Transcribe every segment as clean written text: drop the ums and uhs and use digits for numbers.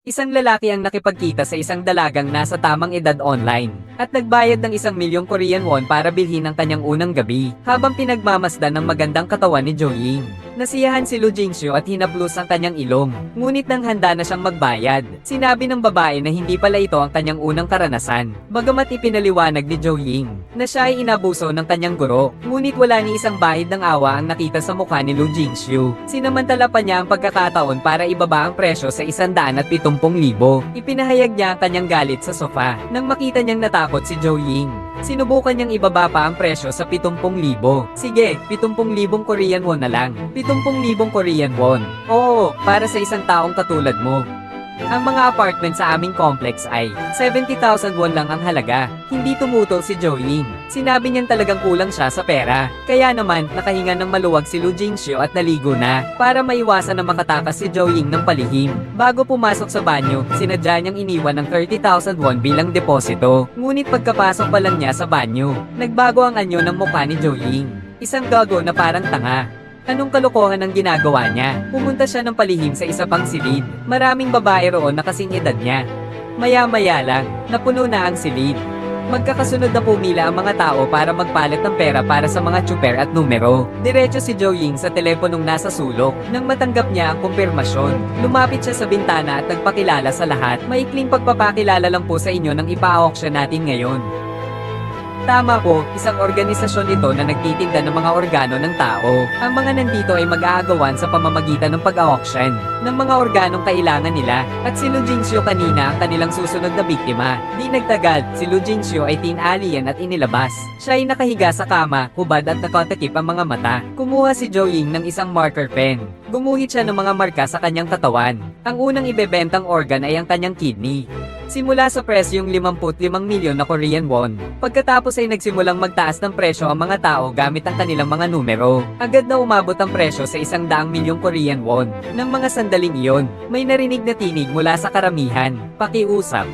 Isang lalaki ang nakipagkita sa isang dalagang nasa tamang edad online, at nagbayad ng 1 milyong Korean won para bilhin ang kanyang unang gabi, habang pinagmamasdan ng magandang katawan ni Jo Ying. Nasiyahan si Lu Jingseo at hinaplos ang kanyang ilong, ngunit nang handa na siyang magbayad, sinabi ng babae na hindi pala ito ang kanyang unang karanasan. Bagamat ipinaliwanag ni Jo Ying na siya ay inabuso ng kanyang guro, ngunit wala ni isang bahid ng awa ang nakita sa mukha ni Lu Jingseo. Sinamantala pa niya ang pagkakataon para ibaba ang presyo sa 170,000. Ipinahayag niya ang kanyang galit sa sofa nang makita niyang natakot si Jo Ying. Sinubukan niyang ibaba pa ang presyo sa 70,000. Sige, 70,000 Korean won na lang. 70,000 Korean won. Oo, para sa isang taong katulad mo. Ang mga apartment sa aming complex ay 70,000 won lang ang halaga. Hindi tumutol si Jo Ying. Sinabi niyang talagang kulang siya sa pera. Kaya naman, nakahinga ng maluwag si Lu Jingseo at naligo na para maiwasan na makatakas si Jo Ying ng palihim. Bago pumasok sa banyo, sinadya niyang iniwan ng 30,000 won bilang deposito. Ngunit pagkapasok pa lang niya sa banyo, nagbago ang anyo ng mukha ni Jo Ying. Isang gago na parang tanga. Anong kalokohan ang ginagawa niya? Pumunta siya ng palihim sa isa pang silid. Maraming babae roon na kasing edad niya. Maya-maya lang, napuno na ang silid. Magkakasunod na pumila ang mga tao para magpalit ng pera para sa mga tsuper at numero. Diretso si Jo Ying sa teleponong nasa sulok. Nang matanggap niya ang kumpirmasyon, lumapit siya sa bintana at nagpakilala sa lahat. Maikling pagpapakilala lang po sa inyo ng ipa-auction natin ngayon. Tama po, isang organisasyon ito na nagtitinda ng mga organo ng tao. Ang mga nandito ay mag-aagawan sa pamamagitan ng pag-auction ng mga organong kailangan nila, at si Lu Jingseo kanina ang kanilang susunod na biktima. Di nagtagal, si Lu Jingseo ay tinalian at inilabas. Siya ay nakahiga sa kama, hubad at nakatakip ang mga mata. Kumuha si Jo Ying ng isang marker pen. Gumuhit siya ng mga marka sa kanyang katawan. Ang unang ibebentang organ ay ang kanyang kidney. Simula sa presyong 55 milyon na Korean won. Pagkatapos ay nagsimulang magtaas ng presyo ang mga tao gamit ang kanilang mga numero. Agad na umabot ang presyo sa 100 milyong Korean won. Nang mga sandaling iyon, may narinig na tinig mula sa karamihan. Pakiusap.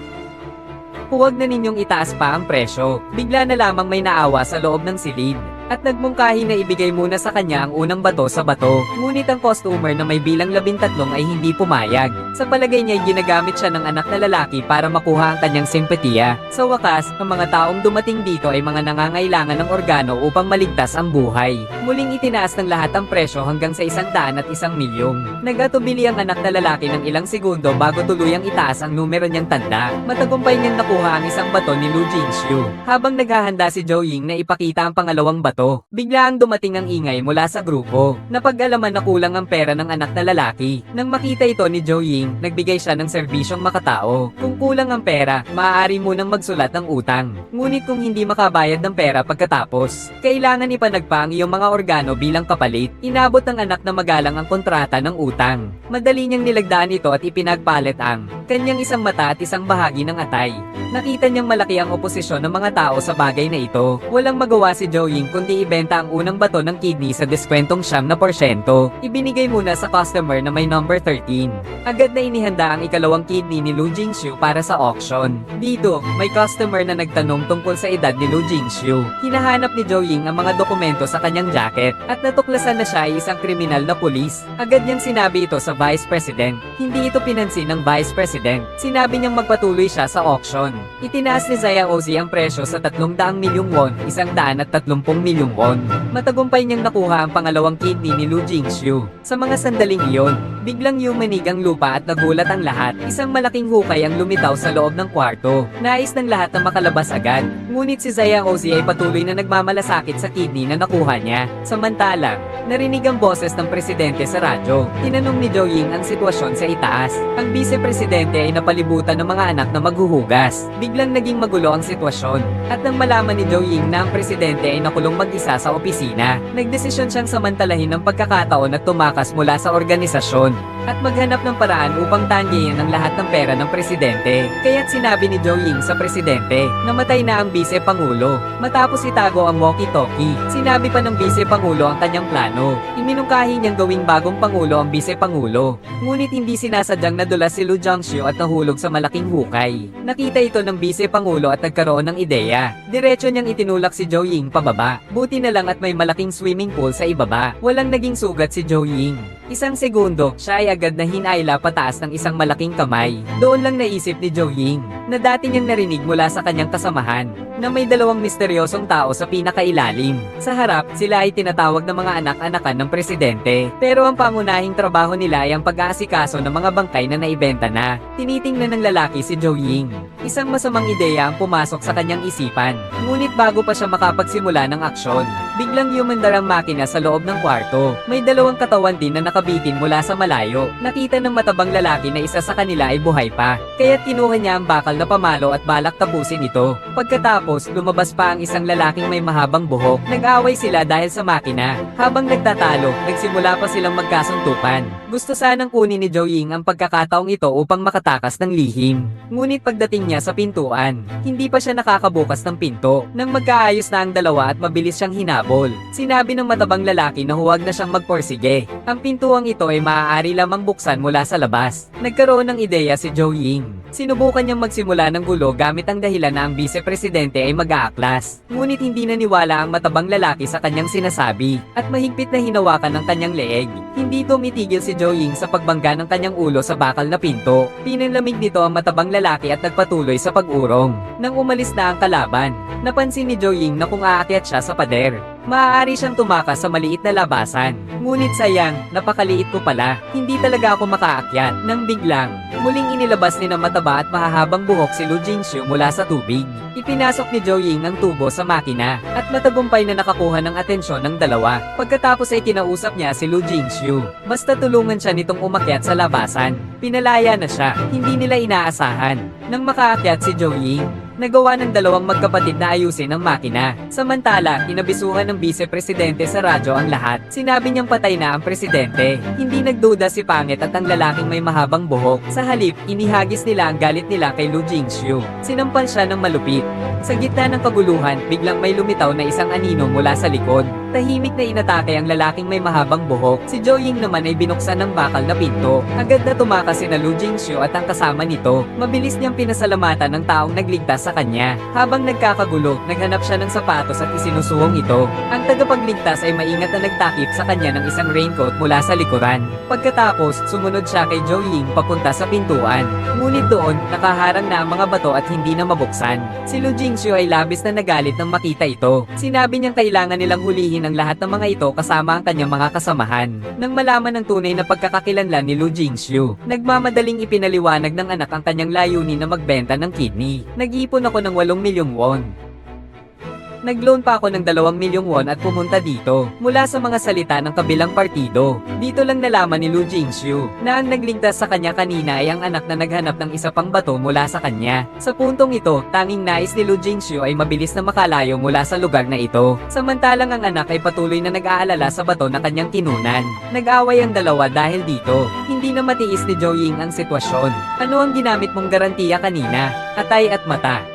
Huwag na ninyong itaas pa ang presyo. Bigla na lamang may naawa sa loob ng silid, at nagmungkahi na ibigay muna sa kanya ang unang bato sa bato. Ngunit ang customer na may bilang 13 ay hindi pumayag. Sa palagay niya ay ginagamit siya ng anak na lalaki para makuha ang kanyang simpatiya. Sa wakas, ang mga taong dumating dito ay mga nangangailangan ng organo upang maligtas ang buhay. Muling itinaas ng lahat ang presyo hanggang sa 101 milyong. Nagatubili ang anak na lalaki ng ilang segundo bago tuluyang itaas ang numero niyang tanda. Matagumpay niyang nakuha ang isang bato ni Lu Jingseo. Habang naghahanda si Jo Ying na ipakita ang pangalawang bato, bigla ang dumating ang ingay mula sa grupo. Napag-alaman na kulang ang pera ng anak na lalaki. Nang makita ito ni Jo Ying, nagbigay siya ng serbisyong makatao. Kung kulang ang pera, maaari munang magsulat ng utang. Ngunit kung hindi makabayad ng pera pagkatapos, kailangan ipanagpa ang iyong mga organo bilang kapalit. Inabot ng anak na magalang ang kontrata ng utang. Madali niyang nilagdaan ito at ipinagpalit ang kanyang isang mata at isang bahagi ng atay. Nakita niyang malaki ang oposisyon ng mga tao sa bagay na ito. Walang magawa si Jo Ying kundi ibenta ang unang bato ng kidney sa diskwentong 9%. Ibinigay muna sa customer na may number 13. Agad na inihanda ang ikalawang kidney ni Lu Jingseo para sa auction. Dito, may customer na nagtanong tungkol sa edad ni Lu Jingseo. Hinahanap ni Jo Ying ang mga dokumento sa kanyang jacket, at natuklasan na siya ay isang kriminal na pulis. Agad niyang sinabi ito sa Vice President. Hindi ito pinansin ng Vice President. Sinabi niyang magpatuloy siya sa auction. Itinaas ni Zaya Ozi ang presyo sa 300 milyong won, 130 milyong won. Matagumpay niyang nakuha ang pangalawang kidney ni Lu Jingseo. Sa mga sandaling iyon, biglang yumanig ang lupa at nagulat ang lahat. Isang malaking hukay ang lumitaw sa loob ng kwarto. Nais ng lahat na makalabas agad. Ngunit si Zaya Ozi ay patuloy na nagmamalasakit sa kidney na nakuha niya. Samantalang, narinig ang boses ng presidente sa radyo. Tinanong ni Jo Ying ang sitwasyon sa itaas. Ang vice-presidente ay napalibutan ng mga anak na maghuhugas. Biglang naging magulo ang sitwasyon. At nang malaman ni Jo Ying na ang presidente ay nakulong mag-isa sa opisina, nagdesisyon siyang samantalahin ang pagkakataon at tumakas mula sa organisasyon at maghanap ng paraan upang tanggihan ang lahat ng pera ng presidente. Kaya't sinabi ni Jo Ying sa presidente, namatay na ang vice-pangulo. Matapos itago ang walkie-talkie, sinabi pa ng vice-pangulo ang kanyang plano. Iminungkahi niyang gawing bagong pangulo ang vice-pangulo. Ngunit hindi sinasadyang nadulas si Lu Jingseo at nahulog sa malaking hukay. Nakita ito ng vice-pangulo at nagkaroon ng ideya. Diretso niyang itinulak si Jo Ying pababa. Buti na lang at may malaking swimming pool sa ibaba. Walang naging sugat si Jo Ying. Isang segundo, siya ay agad na hinaila pataas ng isang malaking kamay. Doon lang naisip ni Joying, na dati niyang narinig mula sa kanyang kasamahan, na may dalawang misteryosong tao sa pinakailalim. Sa harap, sila ay tinatawag na mga anak-anakan ng presidente. Pero ang pangunahing trabaho nila ay ang pag-aasikaso ng mga bangkay na naibenta na. Tinitingnan ng lalaki si Joying. Isang masamang ideya ang pumasok sa kanyang isipan. Ngunit bago pa siya makapagsimula ng aksyon, biglang yumandar ang makina sa loob ng kwarto. May dalawang katawan din na nakabitin mula sa malayo. Nakita ng matabang lalaki na isa sa kanila ay buhay pa. Kaya't kinuha niya ang bakal na pamalo at balak tapusin ito. Pagkatapos, lumabas pa ang isang lalaking may mahabang buhok. Nag-away sila dahil sa makina. Habang nagtatalo, nagsimula pa silang magkasuntukan. Gusto sanang kunin ni Joying ang pagkakataong ito upang makatakas ng lihim. Ngunit pagdating niya sa pintuan, hindi pa siya nakakabukas ng pinto. Nang magkaayos na ang dalawa at mabilis siyang hinabol, sinabi ng matabang lalaki na huwag na siyang magporsige. Ang pintuang ito ay maaari lamang buksan mula sa labas. Nagkaroon ng ideya si Joying. Sinubukan niyang magsimula ng gulo gamit ang dahilan na ang vice-presidente ay mag-aaklas. Ngunit hindi naniwala ang matabang lalaki sa kanyang sinasabi, at mahigpit na hinawakan ng kanyang leeg. Hindi tumitigil si Joying sa pagbangga ng kanyang ulo sa bakal na pinto. Pinanlamig nito ang matabang lalaki at nagpatuloy sa pag-urong. Nang umalis na ang kalaban, napansin ni Joying na kung aakyat siya sa pader, maaari siyang tumakas sa maliit na labasan. Ngunit sayang, napakaliit ko pala. Hindi talaga ako makaakyat. Nang biglang, muling inilabas ni na mataba at mahahabang buhok si Lu Jingxiu mula sa tubig. Ipinasok ni Joying ang tubo sa makina, at matagumpay na nakakuha ng atensyon ng dalawa. Pagkatapos ay kinausap niya si Lu Jingxiu. Basta tulungan siya nitong umakyat sa labasan. Pinalaya na siya, hindi nila inaasahan. Nang makaakyat si Joying, nagawa ng dalawang magkapatid na ayusin ang makina. Samantala, inabisuhan ng vice-presidente sa radyo ang lahat. Sinabi niyang patay na ang presidente. Hindi nagduda si Pangit at ang lalaking may mahabang buhok. Sa halip, inihagis nila ang galit nila kay Lu Jingxiu. Sinampal siya ng malupit. Sa gitna ng kaguluhan, biglang may lumitaw na isang anino mula sa likod. Tahimik na inatake ang lalaking may mahabang buhok. Si Joying naman ay binuksan ng bakal na pinto. Agad na tumakas sina Lu Jingxiu at ang kasama nito. Mabilis niyang pinasalamatan ng taong nagligtas sa kanya. Habang nagkakagulo, naghanap siya ng sapatos at isinusuong ito. Ang tagapagligtas ay maingat na nagtakip sa kanya ng isang raincoat mula sa likuran. Pagkatapos, sumunod siya kay Joying papunta sa pintuan. Ngunit doon, nakaharang na ang mga bato at hindi na mabuksan. Si Lu Jingxiu ay labis na nagalit nang makita ito. Sinabi niyang kailangan nilang hulihin ang lahat ng mga ito kasama ang kanyang mga kasamahan. Nang malaman ng tunay na pagkakakilanlan ni Lu Jingxiu, nagmamadaling ipinaliwanag ng anak ang kanyang layunin na magbenta ng kidney. Nag-iipon ako ng 8 milyong won. Nag-loan pa ako ng 2 milyong won at pumunta dito, mula sa mga salita ng kabilang partido. Dito lang nalaman ni Lu Jingxiu, na ang nagligtas sa kanya kanina ay ang anak na naghanap ng isa pang bato mula sa kanya. Sa puntong ito, tanging nais ni Lu Jingxiu ay mabilis na makalayo mula sa lugar na ito. Samantalang ang anak ay patuloy na nag-aalala sa bato na kanyang kinunan. Nag-away ang dalawa dahil dito. Hindi na matiis ni Joying ang sitwasyon. Ano ang ginamit mong garantiya kanina? Atay at mata.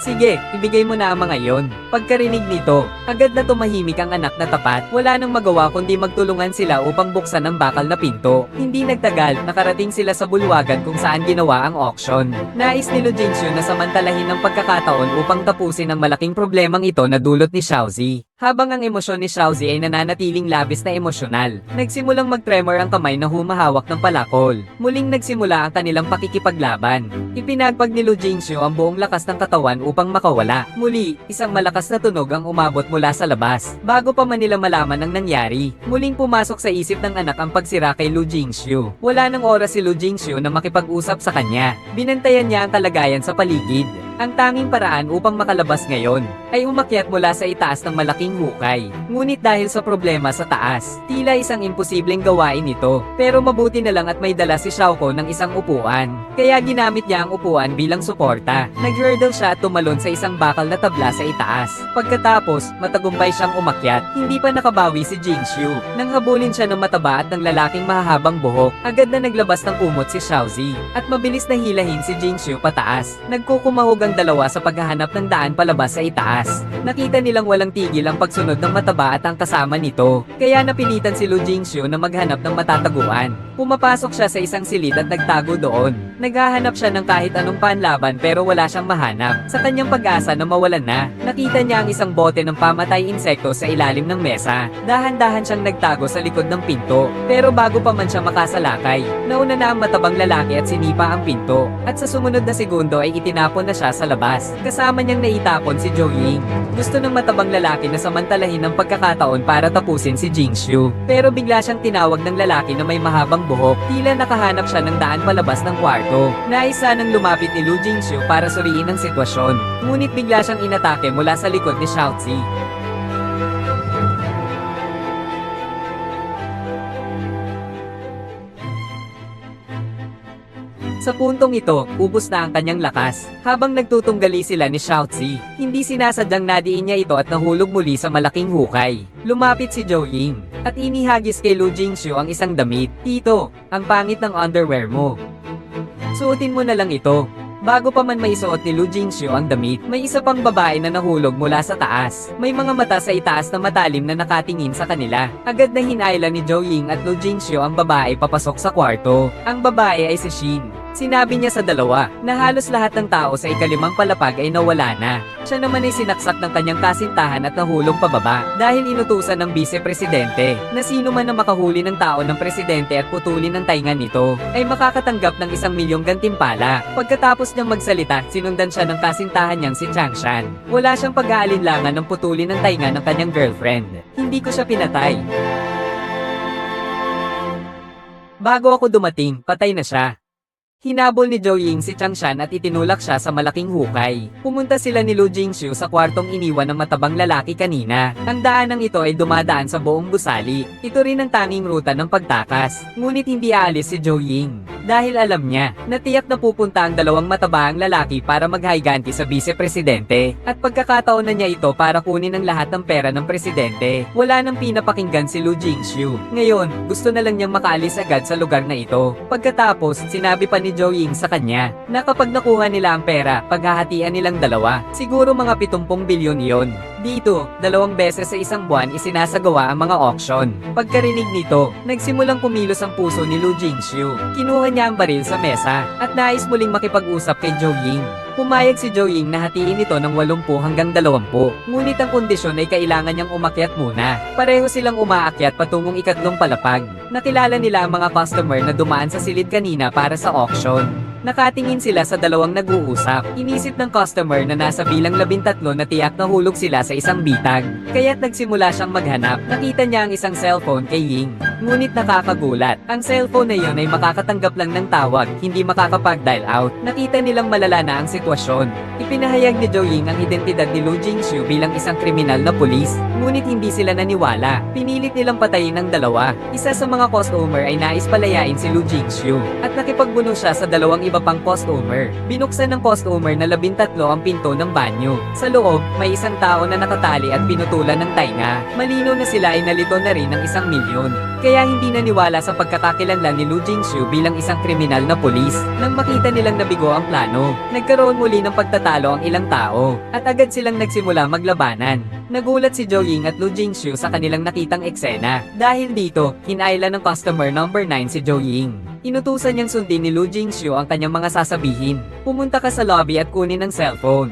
Sige, ibigay mo na ang mga yon. Pagkarinig nito, agad na tumahimik ang anak na tapat. Wala nang magawa kundi magtulungan sila upang buksan ang bakal na pinto. Hindi nagtagal, nakarating sila sa bulwagan kung saan ginawa ang auction. Nais ni Lu Jingxiu na samantalahin ang pagkakataon upang tapusin ang malaking problemang ito na dulot ni Xiaozi. Habang ang emosyon ni Xiaozi ay nananatiling labis na emosyonal, nagsimulang mag-tremor ang kamay na humahawak ng palakol. Muling nagsimula ang kanilang pakikipaglaban. Ipinagpag ni Lu Jingxiu ang buong lakas ng katawan upang makawala. Muli, isang malakas na tunog ang umabot mula sa labas. Bago pa man nila malaman ang nangyari, muling pumasok sa isip ng anak ang pagsira kay Lu Jingxiu. Wala nang oras si Lu Jingxiu na makipag-usap sa kanya. Binantayan niya ang kalagayan sa paligid. Ang tanging paraan upang makalabas ngayon ay umakyat mula sa itaas ng malaking hukay. Ngunit dahil sa problema sa taas, tila isang imposibleng gawain ito. Pero mabuti na lang at may dala si Xiaoko ng isang upuan. Kaya ginamit niya ang upuan bilang suporta. Nag-hurdle siya at tumalon sa isang bakal na tabla sa itaas. Pagkatapos, matagumpay siyang umakyat. Hindi pa nakabawi si Jingxiu. Nang habulin siya ng mataba at ng lalaking mahahabang buhok, agad na naglabas ng kumot si Xiaozi. At mabilis na hilahin si Jingxiu pataas. Nagkukumahog ang dalawa sa paghahanap ng daan palabas sa itaas. Nakita nilang walang tigil ang pagsunod ng mataba at ang kasama nito. Kaya napilitan si Lu Jingxiu na maghanap ng matataguan. Pumapasok siya sa isang silid at nagtago doon. Naghahanap siya ng kahit anong panlaban pero wala siyang mahanap. Sa kanyang pag-asa na mawalan na, nakita niya ang isang bote ng pamatay insekto sa ilalim ng mesa. Dahan-dahan siyang nagtago sa likod ng pinto. Pero bago pa man siya makasalakay, nauna na ang matabang lalaki at sinipa ang pinto. At sa sumunod na segundo ay itinapon na siya sa labas. Kasama niyang naitapon si Zhou Ying. Gusto ng matabang lalaki na samantalahin ang pagkakataon para tapusin si Jingxiu. Pero bigla siyang tinawag ng lalaki na may mahabang buhok. Tila nakahanap siya ng daan palabas ng kwarto. Nais sanang lumapit ni Lu Jingxiu para suriin ang sitwasyon. Ngunit bigla siyang inatake mula sa likod ni Xiaozi. Sa puntong ito, ubos na ang kanyang lakas. Habang nagtutunggali sila ni Xiaozi, hindi sinasadyang nadiin niya ito at nahulog muli sa malaking hukay. Lumapit si Zhou Ying at inihagis kay Lu Jingxiu ang isang damit. "Tito, ang pangit ng underwear mo. Suotin mo na lang ito." Bago pa man maisuot ni Lu Jingxiu ang damit, may isa pang babae na nahulog mula sa taas. May mga mata sa itaas na matalim na nakatingin sa kanila. Agad na hinayla ni Zhou Ying at Lu Jingxiu ang babae papasok sa kwarto. Ang babae ay si Xin. Sinabi niya sa dalawa na halos lahat ng tao sa ikalimang palapag ay nawala na. Siya naman ay sinaksak ng kanyang kasintahan at nahulog pababa dahil inutusan ng vice-presidente na sino man na makahuli ng tao ng presidente at putulin ng tainga nito ay makakatanggap ng 1,000,000 gantimpala. Pagkatapos niyang magsalita, sinundan siya ng kasintahan niyang si Changshan. Wala siyang pag-aalinlangan ng putulin ng tainga ng kanyang girlfriend. "Hindi ko siya pinatay. Bago ako dumating, patay na siya." Hinabol ni Zhou Ying si Changshan at itinulak siya sa malaking hukay. Pumunta sila ni Lu Jingxiu sa kwartong iniwan ng matabang lalaki kanina. Ang daanang ito ay dumadaan sa buong gusali. Ito rin ang tanging ruta ng pagtakas. Ngunit hindi aalis si Zhou Ying. Dahil alam niya na tiyak na pupunta ang dalawang matabaang lalaki para maghayganti sa vice-presidente. At pagkakataon na niya ito para kunin ang lahat ng pera ng presidente. Wala nang pinapakinggan si Lu Jingxiu. Ngayon, gusto na lang niyang makaalis agad sa lugar na ito. Pagkatapos, sinabi pa ni Zhou Ying sa kanya na kapag nakuha nila ang pera, paghahatian nilang dalawa, siguro mga 70 bilyon iyon. Dito, 2 beses sa isang buwan isinasagawa ang mga auction. Pagkarinig nito, nagsimulang kumilos ang puso ni Lu Jingxiu. Kinuha niya ang baril sa mesa at nais muling makipag-usap kay Zhou Ying. Pumayag si Zhou Ying na hatiin ito ng 80 hanggang 20. Ngunit ang kondisyon ay kailangan niyang umakyat muna. Pareho silang umaakyat patungong ikatlong palapag. Nakilala nila ang mga customer na dumaan sa silid kanina para sa auction. Nakatingin sila sa dalawang nag-uusap. Inisip ng customer na nasa bilang 13 na tiyak na hulog sila sa isang bitag. Kaya't nagsimula siyang maghanap. Nakita niya ang isang cellphone kay Ying. Ngunit nakakagulat. Ang cellphone na iyon ay makakatanggap lang ng tawag, hindi makakapag-dial out. Nakita nilang malala na ang sitwasyon. Ipinahayag ni Zhou Ying ang identidad ni Lu Jingxiu bilang isang kriminal na pulis. Ngunit hindi sila naniwala. Pinilit nilang patayin ang dalawa. Isa sa mga customer ay nais palayain si Lu Jingxiu. At nakipagbuno siya sa dalawang iba pang customer. Binuksan ng customer na 13 ang pinto ng banyo. Sa loob, may isang tao na nakatali at pinutulan ng tainga. Malinaw na sila ay nalito na rin ng 1,000,000. Kaya hindi naniwala sa pagkakakilanlan ni Lu Jingxiu bilang isang kriminal na pulis. Nang makita nilang nabigo ang plano, nagkaroon muli ng pagtatalo ang ilang tao. At agad silang nagsimula maglabanan. Nagulat si Zhou Ying at Lu Jingxiu sa kanilang nakitang eksena. Dahil dito, hinayla ng customer number 9 si Zhou Ying. Inutusan niyang sundin ni Lu Jingxiu ang kanyang mga sasabihin. Pumunta ka sa lobby at kunin ang cellphone.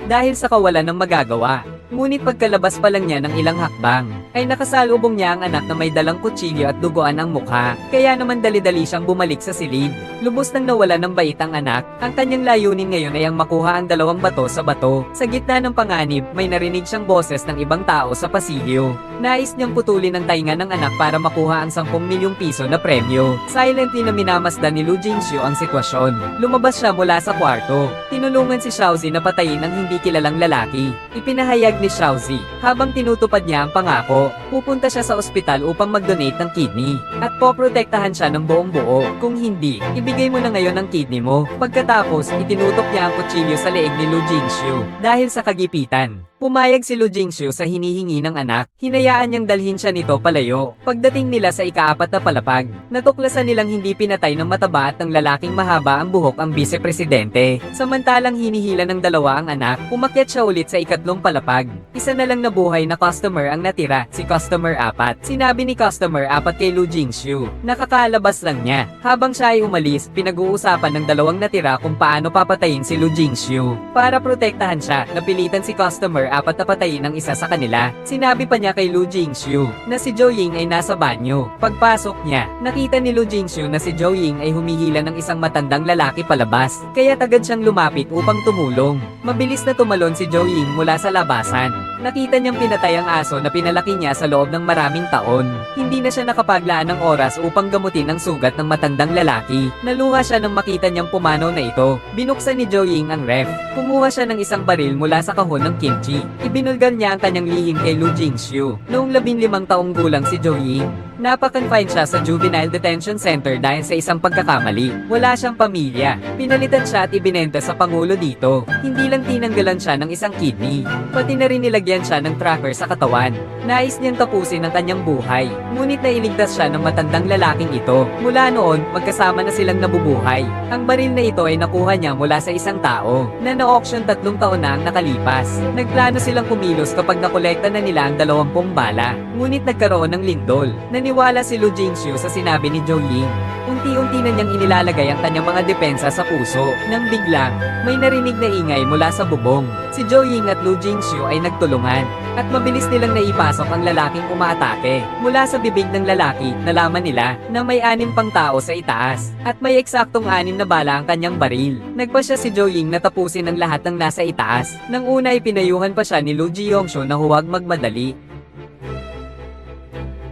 Dahil sa kawalan ng magagawa. Ngunit pagkalabas pa lang niya ng ilang hakbang, ay nakasalubong niya ang anak na may dalang kutsilyo at duguan ang mukha. Kaya naman dali-dali siyang bumalik sa silid. Lubos nang nawala ng bait ang anak. Ang kanyang layunin ngayon ay ang makuha ang 2 bato sa bato. Sa gitna ng panganib, may narinig siyang boses ng ibang tao sa pasilyo. Nais niyang putulin ang tainga ng anak para makuha ang 10,000,000 piso na premyo. Silently na minamasdan ni Lu Jingxiu ang sitwasyon. Lumabas siya mula sa kwarto. Tinulungan si Xiaozi na patayin ang hindi kilalang lalaki. Ipinahayag ni Xiaozi, habang tinutupad niya ang pangako, pupunta siya sa ospital upang mag-donate ng kidney, at poprotektahan siya ng buong buo. Kung hindi, ibigay mo na ngayon ang kidney mo. Pagkatapos, itinutok niya ang kutsilyo sa leeg ni Lu Jingxiu, dahil sa kagipitan. Pumayag si Lu Jingxiu sa hinihingi ng anak, hinayaan niyang dalhin siya nito palayo. Pagdating nila sa ika-4 na palapag, natuklasan nilang hindi pinatay ng mataba at ng lalaking mahaba ang buhok ang vice-presidente. Samantalang hinihila ng dalawa ang anak, umakyat siya ulit sa ika-3 palapag. Isa na lang nabuhay na customer ang natira, si customer 4. Sinabi ni customer 4 kay Lu Jingxiu, nakakalabas lang niya. Habang siya ay umalis, pinag-uusapan ng dalawang natira kung paano papatayin si Lu Jingxiu. Para protektahan siya, napilitan si customer 4 na patayin ang isa sa kanila. Sinabi pa niya kay Lu Jingxiu na si Zhou Ying ay nasa banyo. Pagpasok niya, nakita ni Lu Jingxiu na si Zhou Ying ay humihila ng isang matandang lalaki palabas. Kaya agad siyang lumapit upang tumulong. Mabilis na tumalon si Zhou Ying mula sa labasan. Nakita niyang pinatay ang aso na pinalaki niya sa loob ng maraming taon. Hindi na siya nakapaglaan ng oras upang gamutin ang sugat ng matandang lalaki. Naluha siya nang makita niyang pumanaw na ito. Binuksan ni Zhou Ying ang ref. Kumuha siya ng isang baril mula sa kahon ng kimchi. Ibinulgar niya ang kanyang lihim kay Lu Jingxiu. Noong 15 taong gulang si Zhou Ying, napakonfine siya sa Juvenile Detention Center dahil sa isang pagkakamali. Wala siyang pamilya. Pinalitan siya at ibinenta sa pangulo dito. Hindi lang tinanggalan siya ng isang kidney, pati na rin nilagyan siya ng tracker sa katawan. Nais niyang tapusin ang kanyang buhay, ngunit nailigtas siya ng matandang lalaking ito. Mula noon, magkasama na silang nabubuhay. Ang baril na ito ay nakuha niya mula sa isang tao na na-auction 3 taon na ang nakalipas. Nagplano silang kumilos kapag nakolekta na nila ang 20 bala, ngunit nagkaroon ng lindol. Naniwala si Lu Jingxiu sa sinabi ni Zhou Ying. Unti-unti na niyang inilalagay ang kanyang mga depensa sa puso. Nang biglang, may narinig na ingay mula sa bubong. Si Zhou Ying at Lu Jingxiu ay nagtulungan, at mabilis nilang naipasok ang lalaking umaatake. Mula sa bibig ng lalaki, nalaman nila na may 6 pang tao sa itaas, at may eksaktong 6 na bala ang kanyang baril. Nagpa siya si Zhou Ying na tapusin ang lahat ng nasa itaas. Nang una ay pinayuhan pa siya ni Lu Jingxiu na huwag magmadali.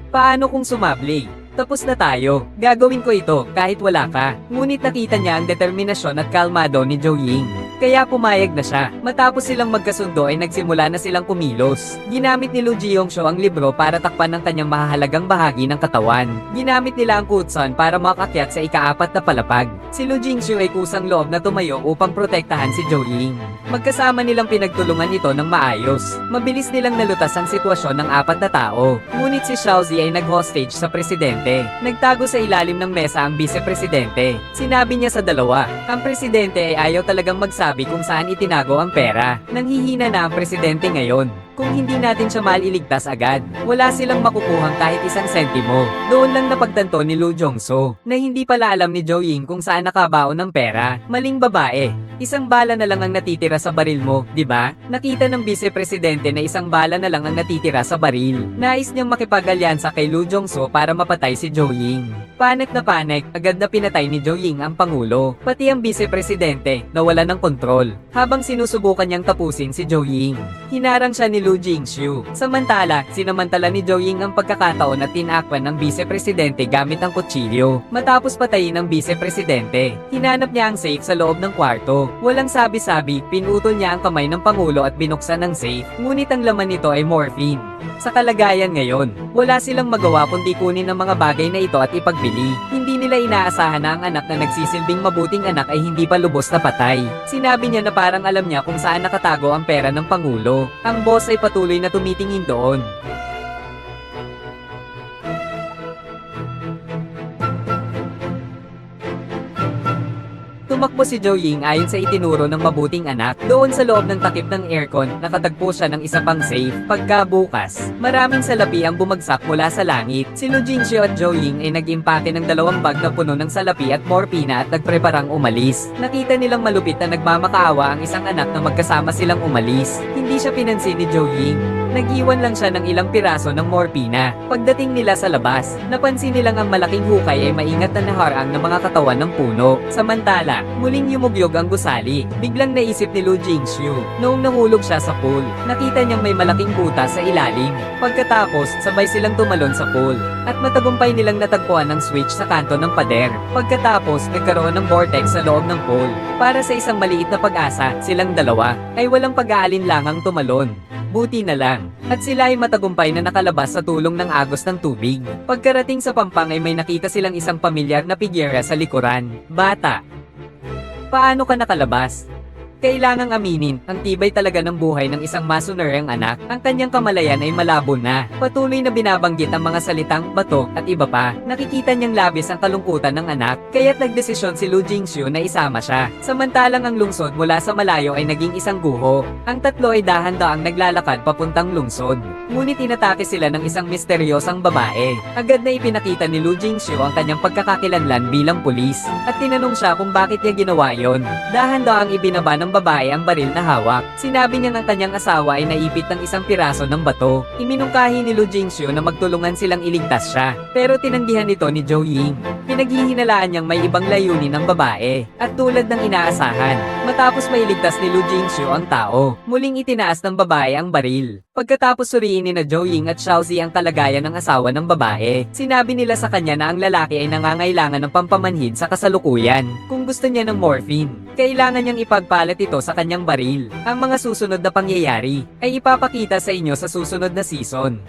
Paano kung sumabli? Tapos na tayo. Gagawin ko ito kahit wala ka. Ngunit nakita niya ang determinasyon at kalmado ni Zhou Ying. Kaya pumayag na siya. Matapos silang magkasundo ay nagsimula na silang kumilos. Ginamit ni Lu Jingxiu ang libro para takpan ng kanyang mahahalagang bahagi ng katawan. Ginamit nila ang kutson para makakyat sa ika-4 na palapag. Si Lu Jingxiu ay kusang loob na tumayo upang protektahan si Zhou Ying. Magkasama nilang pinagtulungan ito ng maayos. Mabilis nilang nalutas ang sitwasyon ng 4 na tao. Ngunit si Xiaozi ay nag-hostage sa presidente. Nagtago sa ilalim ng mesa ang vice-presidente. Sinabi niya sa dalawa, ang presidente ay ayaw talagang magsabi kung saan itinago ang pera. Nanghihina na ang presidente ngayon. Kung hindi natin siya mailigtas agad, wala silang makukuhang kahit 1 sentimo. Doon lang napagtanto ni Lu Jingxiu na hindi pala alam ni Zhou Ying kung saan nakabaon ng pera. Maling babae. 1 bala na lang ang natitira sa baril mo, di ba? Nakita ng vice-presidente na 1 bala na lang ang natitira sa baril. Nais niyang makipag-alyansa kay Lu Jingxiu para mapatay si Zhou Ying. Panik na panik, agad na pinatay ni Zhou Ying ang pangulo, pati ang vice-presidente, nawala ng kontrol. Habang sinusubukan niyang tapusin si Zhou Ying, hinarang siya ni Lu Jingxiu. Samantala, sinamantala ni Zhou Ying ang pagkakataon at tinakpan ng vice-presidente gamit ang kutsilyo. Matapos patayin ang vice-presidente, hinanap niya ang safe sa loob ng kwarto. Walang sabi-sabi, pinutol niya ang kamay ng pangulo at binuksan ang safe, ngunit ang laman nito ay morphine. Sa kalagayan ngayon, wala silang magawa kundi kunin ang mga bagay na ito at ipagbili. Hindi nila inaasahan na ang anak na nagsisilbing mabuting anak ay hindi pa lubos na patay. Sinabi niya na parang alam niya kung saan nakatago ang pera ng pangulo. Ang boss ay patuloy na tumitingin doon. Tumakbo si Zhou Ying ayon sa itinuro ng mabuting anak. Doon sa loob ng takip ng aircon, nakatagpo siya ng isa pang safe. Pagkabukas, maraming salapi ang bumagsak mula sa langit. Si Lu Jingxiu at Zhou Ying ay nag-impake ng 2 bag na puno ng salapi at morpina at nagpreparang umalis. Nakita nilang malupit na nagmamakaawa ang isang anak na magkasama silang umalis. Hindi siya pinansin ni Zhou Ying. Nag-iwan lang siya ng ilang piraso ng morpina. Pagdating nila sa labas, napansin nilang ang malaking hukay ay maingat na naharang ng mga katawan ng puno. Samantala, muling yumugyog ang gusali. Biglang naisip ni Lu Jingxiu. Noong nahulog siya sa pool, nakita niyang may malaking butas sa ilalim. Pagkatapos, sabay silang tumalon sa pool. At matagumpay nilang natagpuan ang switch sa kanto ng pader. Pagkatapos, nagkaroon ng vortex sa loob ng pool. Para sa isang maliit na pag-asa, silang dalawa ay walang pag-aalinlangang tumalon. Buti na lang, at sila ay matagumpay na nakalabas sa tulong ng agos ng tubig. Pagkarating sa pampang ay may nakita silang isang pamilyar na pigyera sa likuran. Bata, paano ka nakalabas? Kailangang aminin, ang tibay talaga ng buhay ng isang masunerang anak. Ang kanyang kamalayan ay malabo na. Patuloy na binabanggit ang mga salitang bato at iba pa. Nakikita niyang labis ang kalungkutan ng anak, kaya't nagdesisyon si Lu Jingxiu na isama siya. Samantalang ang lungsod mula sa malayo ay naging isang guho. Ang tatlo ay dahan-daang naglalakad papuntang lungsod. Ngunit inatake sila ng isang misteryosang babae. Agad na ipinakita ni Lu Jingxiu ang kanyang pagkakakilanlan bilang pulis, at tinanong siya kung bakit niya ginawa yon. Dahan-daang ibinaba ng babae ang baril na hawak. Sinabi niya ng kanyang asawa ay naipit ng isang piraso ng bato. Iminungkahi ni Lu Jingxiu na magtulungan silang iligtas siya, pero tinanggihan ito ni Zhou Ying. Pinaghihinalaan niyang may ibang layunin ng babae, at tulad ng inaasahan, matapos mailigtas ni Lu Jingxiu ang tao, muling itinaas ng babae ang baril. Pagkatapos suriin ni na Zhou Ying at Xiaozi ang kalagayan ng asawa ng babae, sinabi nila sa kanya na ang lalaki ay nangangailangan ng pampamanhid sa kasalukuyan. Kung gusto niya ng morphine, kailangan niyang ipagpalit ito sa kanyang baril. Ang mga susunod na pangyayari ay ipapakita sa inyo sa susunod na season.